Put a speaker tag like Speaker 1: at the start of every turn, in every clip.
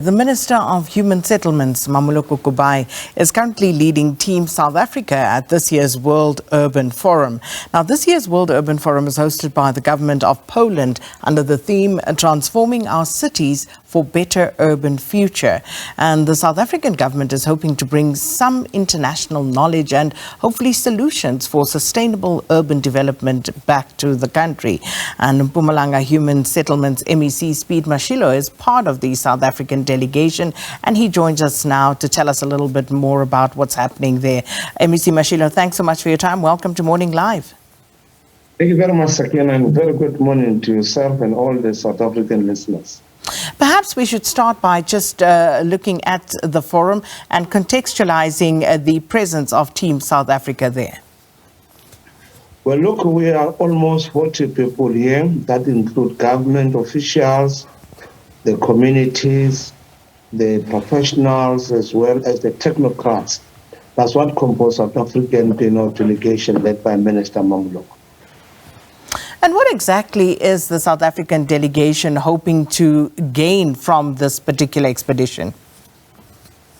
Speaker 1: The Minister of Human Settlements, Mmamoloko Kubayi, is currently leading Team South Africa at this year's World Urban Forum. Now, this year's World Urban Forum is hosted by the government of Poland under the theme Transforming Our Cities for Better Urban Future. And the South African government is hoping to bring some international knowledge and hopefully solutions for sustainable urban development back to the country. And Mpumalanga Human Settlements MEC Speed Mashilo is part of the South African delegation, and he joins us now to tell us a little bit more about what's happening there. MEC Mashilo, thanks so much for your time. Welcome to Morning Live.
Speaker 2: Thank you very much, Sakina, and very good morning to yourself and all the South African listeners.
Speaker 1: Perhaps we should start by just looking at the forum and contextualizing the presence of Team South Africa there.
Speaker 2: Well, look, we are almost 40 people here. That include government officials, the communities, the professionals, as well as the technocrats. That's what compose South African delegation led by Minister Mmamoloko.
Speaker 1: And what exactly is the South African delegation hoping to gain from this particular expedition?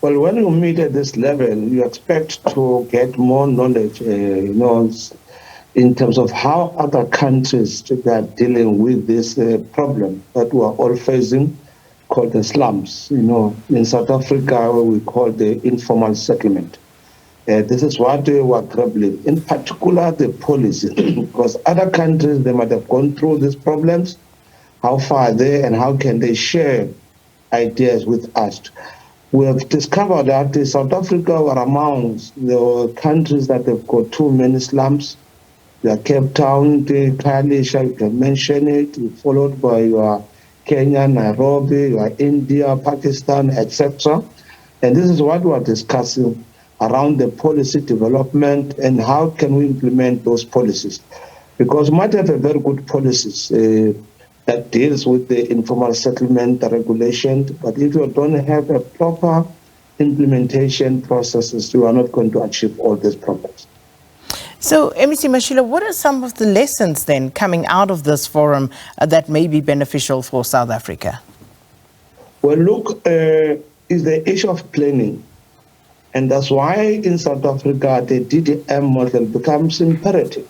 Speaker 2: Well, when you meet at this level, you expect to get more knowledge, in terms of how other countries are dealing with this problem that we are all facing, called the slums. In South Africa, we call the informal settlement. This is what we are grappling, in particular the policy, because other countries, they might have gone through these problems. How far are they and how can they share ideas with us? We have discovered that South Africa were amongst the countries that have got too many slums. Your Cape Town, the Kalisha, you can mention it, followed by your Kenya, Nairobi, your India, Pakistan, etc. And this is what we are discussing around the policy development and how can we implement those policies. Because we might have a very good policies that deals with the informal settlement regulation, but if you don't have a proper implementation processes, you are not going to achieve all these problems.
Speaker 1: So, MEC Mashilo, what are some of the lessons then coming out of this forum that may be beneficial for South Africa?
Speaker 2: Well, look, is the issue of planning. And that's why in South Africa, the DDM model becomes imperative.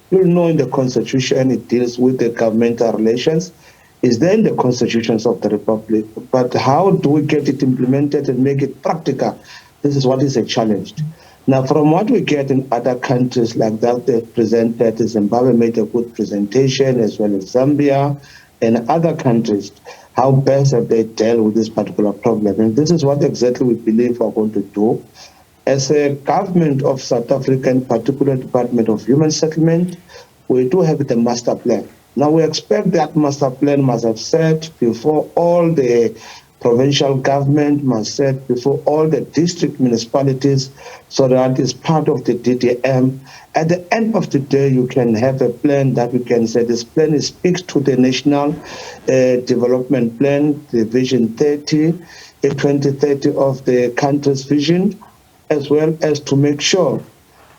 Speaker 2: You'll know in the Constitution, it deals with the governmental relations. It's there in the constitutions of the Republic. But how do we get it implemented and make it practical? This is what is a challenge. Now, from what we get in other countries like that, they presented, Zimbabwe made a good presentation, as well as Zambia and other countries, how best have they dealt with this particular problem. And this is what exactly we believe we're going to do. As a government of South Africa, in particular Department of Human Settlement, we do have the master plan. Now, we expect that master plan must have set before all the provincial government, must set before all the district municipalities, so that it's part of the DDM. At the end of the day, you can have a plan that we can say this plan speaks to the national development plan, the Vision 2030 of the country's vision, as well as to make sure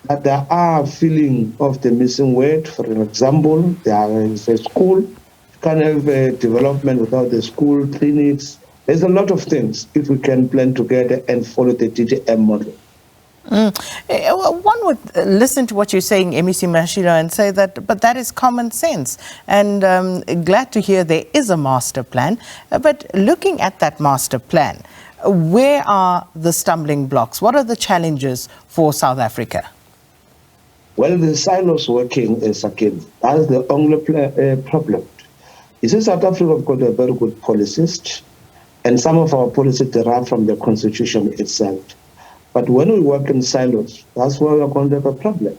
Speaker 2: that there are filling of the missing weight. For example, there is a school. You can't have a development without the school, clinics. There's a lot of things if we can plan together and follow the DDM model.
Speaker 1: One would listen to what you're saying, MEC Mashilo, and say that, but that is common sense. And glad to hear there is a master plan. But looking at that master plan, where are the stumbling blocks? What are the challenges for South Africa?
Speaker 2: Well, the silos working is again, that's the only problem. You see, South Africa have got a very good policies, and some of our policies derive from the Constitution itself. But when we work in silos, that's where we're going to have a problem.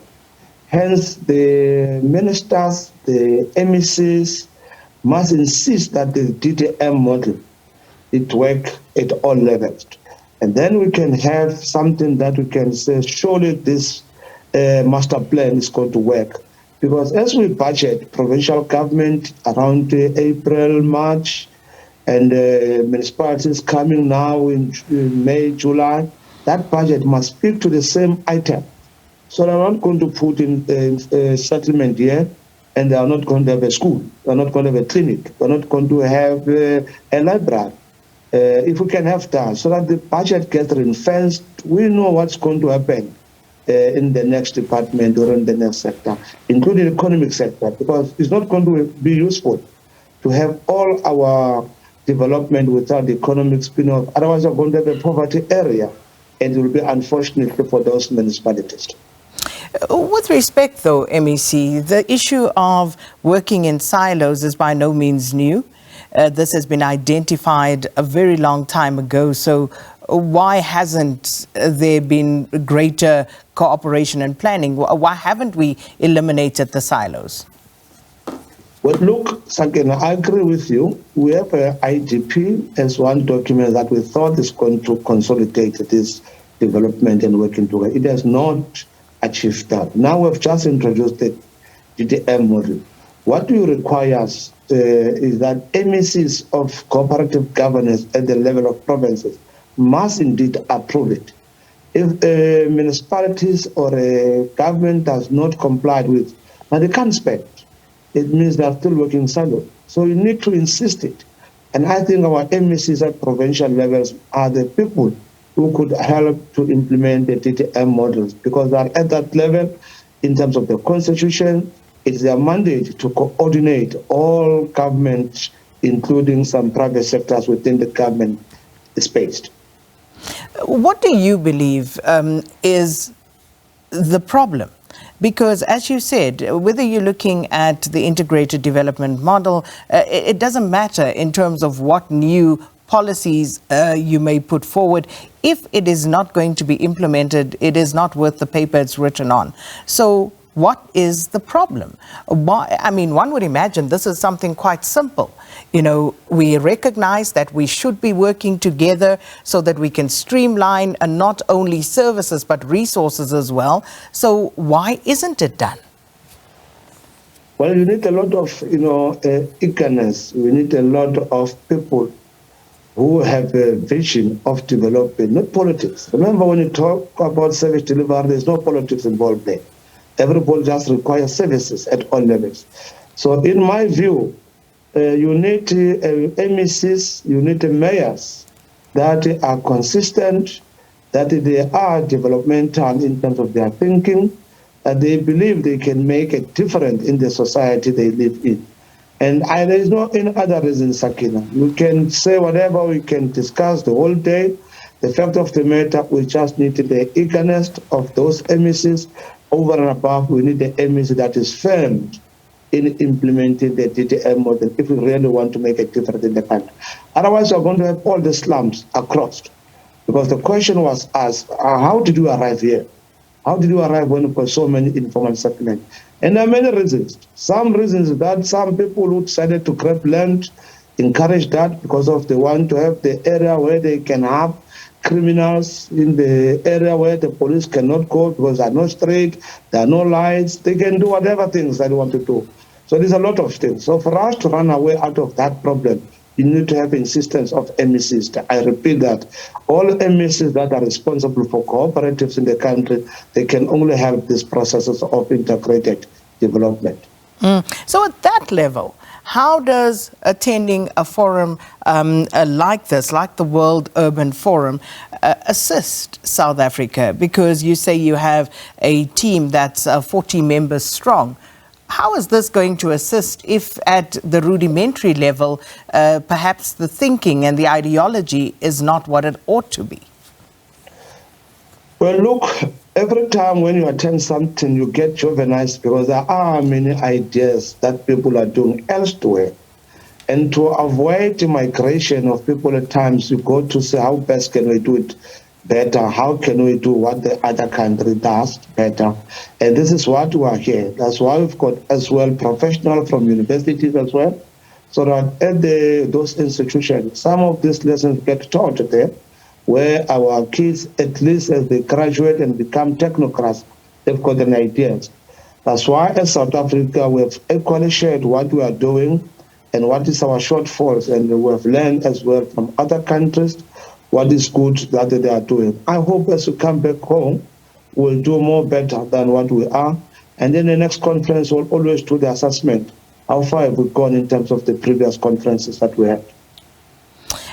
Speaker 2: Hence, the ministers, the MECs must insist that the DDM model, it work at all levels. And then we can have something that we can say, surely this master plan is going to work. Because as we budget provincial government around April, March, and municipalities coming now in May, July, that budget must speak to the same item. So they're not going to put in a settlement here, and they are not going to have a school. They're not going to have a clinic. They're not going to have a library. if we can have that, so that the budget gets ring-fenced, we know what's going to happen in the next department or in the next sector, including the economic sector, because it's not going to be useful to have all our development without the economic spin-off. Otherwise, we're going to have a poverty area, and it will be unfortunate for those municipalities.
Speaker 1: With respect, though, MEC, the issue of working in silos is by no means new. This has been identified a very long time ago. So why hasn't there been greater cooperation and planning? Why haven't we eliminated the silos?
Speaker 2: Well, look, Sakina, I agree with you. We have an IDP as one document that we thought is going to consolidate this development and working together. It has not achieved that. Now we've just introduced the DDM model. What we require is that MECs of cooperative governance at the level of provinces must indeed approve it. If municipalities or a government does not comply with, now they can't spend. It means they're still working silo. So you need to insist it. And I think our MECs at provincial levels are the people who could help to implement the DDM models, because they're at that level in terms of the constitution. It's their mandate to coordinate all governments, including some private sectors within the government space.
Speaker 1: What do you believe is the problem? Because, as you said, whether you're looking at the integrated development model, it doesn't matter in terms of what new policies you may put forward. If it is not going to be implemented, it is not worth the paper it's written on. So what is the problem? Why? I mean, one would imagine this is something quite simple. You know, we recognize that we should be working together so that we can streamline and not only services but resources as well. So why isn't it done?
Speaker 2: Well, you need a lot of, eagerness. We need a lot of people who have a vision of development, not politics. Remember, when you talk about service delivery, there's no politics involved there. Everybody just requires services at all levels. So in my view, you need MECs, you need mayors that are consistent, that they are developmental in terms of their thinking, that they believe they can make a difference in the society they live in. And there is no any other reason, Sakina. We can say whatever, we can discuss the whole day. The fact of the matter, we just need the eagerness of those MECs. Over and above, we need the MEC that is firm in implementing the DDM model if we really want to make a difference in the country. Otherwise, we're going to have all the slums across. Because the question was asked, how did you arrive here? How did you arrive when you've got so many informal settlements? And there are many reasons. Some reasons that some people who decided to grab land encourage that because of they want to have the area where they can have criminals, in the area where the police cannot go because there are no street, there are no lights. They can do whatever things that they want to do. So there's a lot of things. So for us to run away out of that problem, you need to have insistence of MECs. I repeat that all MECs that are responsible for cooperatives in the country, they can only help these processes of integrated development.
Speaker 1: So at that level, how does attending a forum like this, like the World Urban Forum, assist South Africa? Because you say you have a team that's 40 members strong. How is this going to assist if at the rudimentary level, perhaps the thinking and the ideology is not what it ought to be?
Speaker 2: Well, look, every time when you attend something, you get juvenized because there are many ideas that people are doing elsewhere. And to avoid migration of people at times, you go to say, how best can we do it better? How can we do what the other country does better? And this is what we are here. That's why we've got as well professionals from universities as well, so that at those institutions, some of these lessons get taught there, where our kids, at least as they graduate and become technocrats, they've got an idea. That's why as South Africa, we have equally shared what we are doing and what is our shortfalls, and we have learned as well from other countries what is good that they are doing. I hope as we come back home, we'll do more better than what we are. And then the next conference will always do the assessment. How far have we gone in terms of the previous conferences that we had?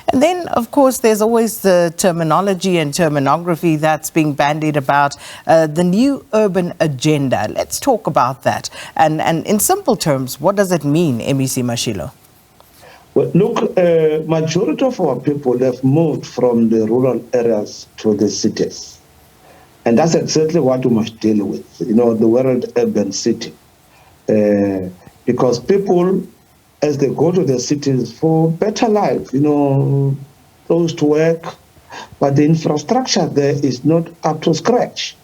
Speaker 1: And then, of course, there's always the terminology and terminography that's being bandied about, the new urban agenda. Let's talk about that. And in simple terms, what does it mean, MEC Mashilo?
Speaker 2: Well, look, majority of our people have moved from the rural areas to the cities. And that's exactly what we must deal with, the world urban city. Because people, as they go to the cities for better life, close to work, but the infrastructure there is not up to scratch.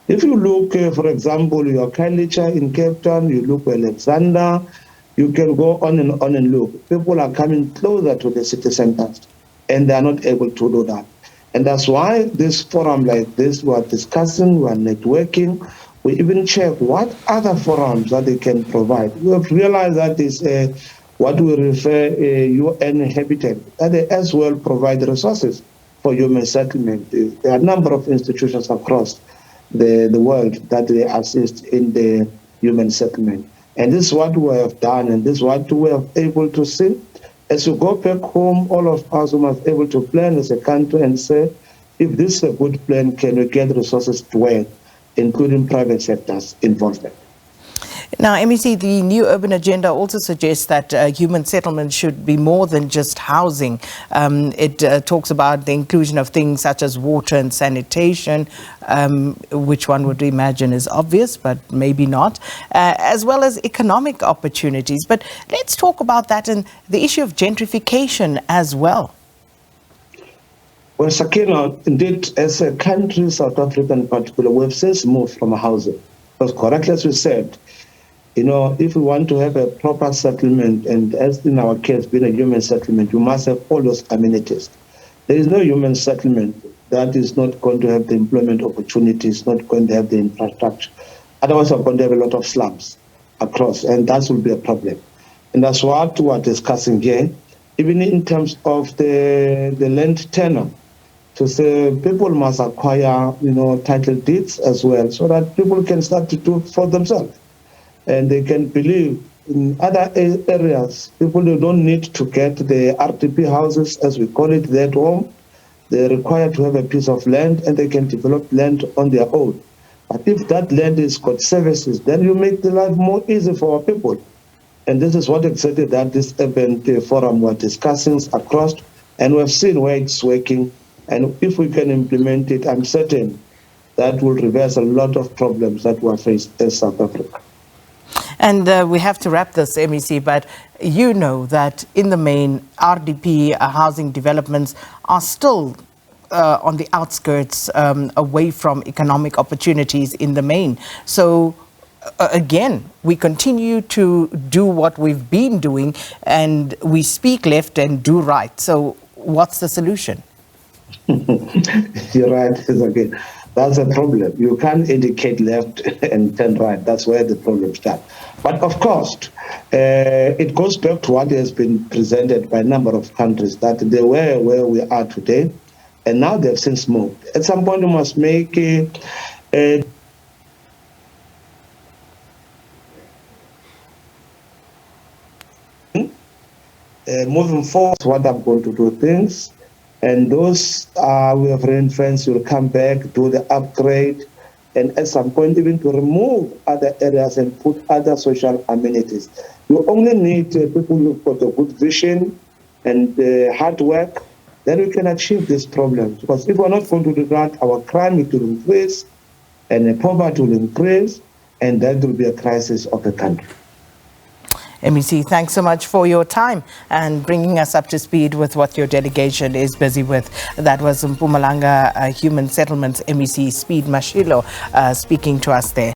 Speaker 2: If you look, for example, your Khayelitsha in Cape Town, you look at Alexander, you can go on and look. People are coming closer to the city centers, and they are not able to do that. And that's why this forum like this, we are discussing, we are networking, we even check what other forums that they can provide. We have realized that is what we refer UN Habitat, that they as well provide resources for human settlement. There are a number of institutions across the world that they assist in the human settlement. And this is what we have done, and this is what we are able to see. As we go back home, all of us must be able to plan as a country and say, if this is a good plan, can we get resources to work, including private sectors involvement.
Speaker 1: Now, MEC, the new urban agenda also suggests that human settlement should be more than just housing. It talks about the inclusion of things such as water and sanitation, which one would imagine is obvious, but maybe not, as well as economic opportunities. But let's talk about that and the issue of gentrification as well.
Speaker 2: Well, Sakina, indeed, as a country, South Africa in particular, we've since moved from housing. Because correctly as we said, if we want to have a proper settlement, and as in our case, being a human settlement, you must have all those amenities. There is no human settlement that is not going to have the employment opportunities, not going to have the infrastructure. Otherwise, we're going to have a lot of slums across, and that will be a problem. And that's what we are discussing here, even in terms of the land tenure. To say people must acquire, title deeds as well, so that people can start to do for themselves. And they can believe in other areas, people don't need to get the RTP houses, as we call it, there at home. They're required to have a piece of land, and they can develop land on their own. But if that land is got services, then you make the life more easy for our people. And this is what exactly that this urban forum we're discussing across, and we've seen where it's working. And if we can implement it, I'm certain that will reverse a lot of problems that we face as South Africa.
Speaker 1: And we have to wrap this, MEC, but you know that in the main, RDP housing developments are still on the outskirts, away from economic opportunities in the main. So again, we continue to do what we've been doing, and we speak left and do right. So what's the solution?
Speaker 2: You're right, again. That's a problem. You can't indicate left and turn right. That's where the problem starts. But of course, it goes back to what has been presented by a number of countries, that they were where we are today, and now they've since moved. At some point, we must make moving forward, what I'm going to do things. And those we have reinforced will come back, do the upgrade, and at some point even to remove other areas and put other social amenities. You only need people who've got a good vision and hard work, then we can achieve these problems. Because if we're not going to do that, our crime will increase, and the poverty will increase, and that will be a crisis of the country.
Speaker 1: MEC, thanks so much for your time and bringing us up to speed with what your delegation is busy with. That was Mpumalanga Human Settlements MEC Speed Mashilo speaking to us there.